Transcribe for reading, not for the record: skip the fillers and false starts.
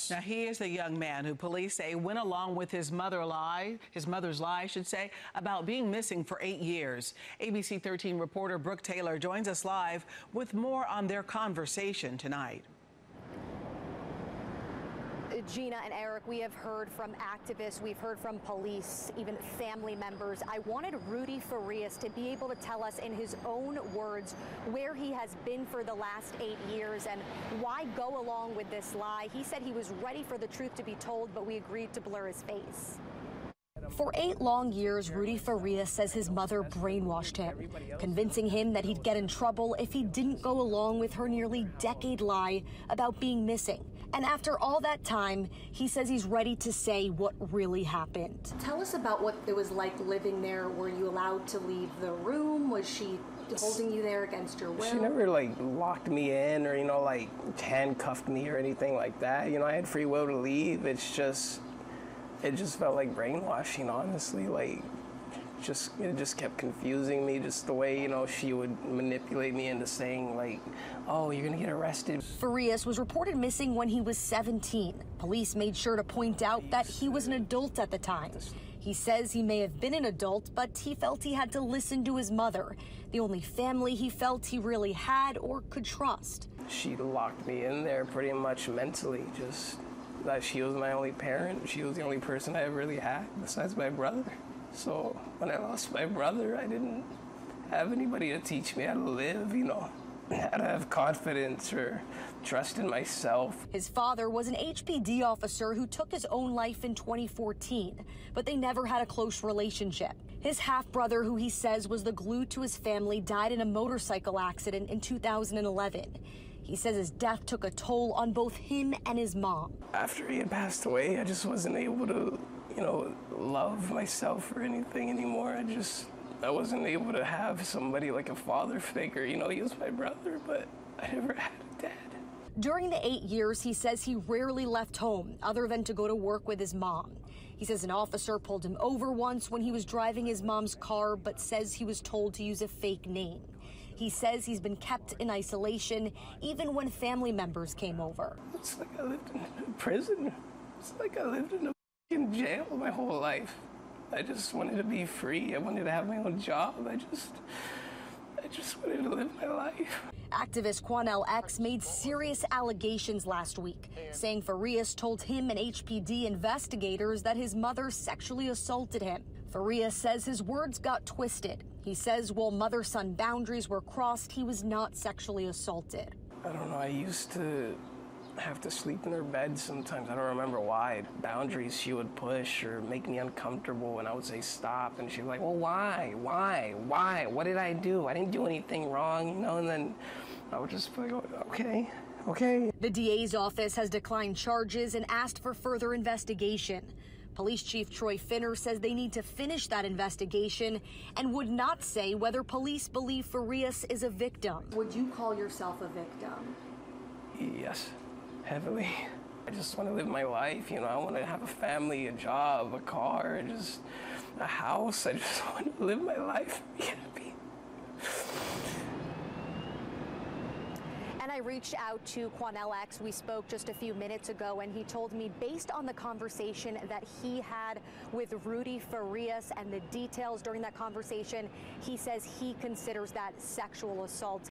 this. Now, he is the young man who police say went along with his mother's lie, I should say, about being missing for 8 years. ABC 13 reporter Brooke Taylor joins us live with more on their conversation tonight. Gina and Eric, we have heard from activists, we've heard from police, even family members. I wanted Rudy Farias to be able to tell us in his own words where he has been for the last 8 years and why go along with this lie. He said he was ready for the truth to be told, but we agreed to blur his face. For 8 long years, Rudy Farias says his mother brainwashed him, convincing him that he'd get in trouble if he didn't go along with her nearly decade lie about being missing. And after all that time, he says he's ready to say what really happened. Tell us about what it was like living there. Were you allowed to leave the room? Was she holding you there against your will? She never locked me in or, handcuffed me or anything like that. I had free will to leave. It just felt like brainwashing, honestly. It just kept confusing me, just the way, she would manipulate me into saying, oh, you're gonna get arrested. Farias was reported missing when he was 17. Police made sure to point out that he was an adult at the time. He says he may have been an adult, but he felt he had to listen to his mother, the only family he felt he really had or could trust. She locked me in there pretty much mentally, just that she was my only parent. She was the only person I ever really had besides my brother. So when I lost my brother, I didn't have anybody to teach me how to live, how to have confidence or trust in myself. His father was an HPD officer who took his own life in 2014, but they never had a close relationship. His half-brother, who he says was the glue to his family, died in a motorcycle accident in 2011. He says his death took a toll on both him and his mom. After he had passed away, I just wasn't able to, love myself or anything anymore. I wasn't able to have somebody like a father figure. He was my brother, but I never had a dad. During the 8 years, he says he rarely left home other than to go to work with his mom. He says an officer pulled him over once when he was driving his mom's car, but says he was told to use a fake name. He says he's been kept in isolation even when family members came over. It's like I lived in prison. It's like I lived in jail my whole life. I just wanted to be free. I wanted to have my own job. I just wanted to live my life. Activist Quanell X made serious allegations last week, saying Farias told him and HPD investigators that his mother sexually assaulted him. Farias says his words got twisted. He says while mother-son boundaries were crossed, he was not sexually assaulted. I don't know. I used to have to sleep in her bed sometimes. I don't remember why. Boundaries she would push or make me uncomfortable, and I would say stop, and she'd be like, well, why? What did I do? I didn't do anything wrong, and then I would just be like, okay. The DA's office has declined charges and asked for further investigation. Police Chief Troy Finner says they need to finish that investigation and would not say whether police believe Farias is a victim. Would you call yourself a victim? Yes. Heavily. I just want to live my life, I want to have a family, a job, a car, just a house. I just want to live my life and be happy. And I reached out to Quanell X. We spoke just a few minutes ago, and he told me based on the conversation that he had with Rudy Farias and the details during that conversation, he says he considers that sexual assault.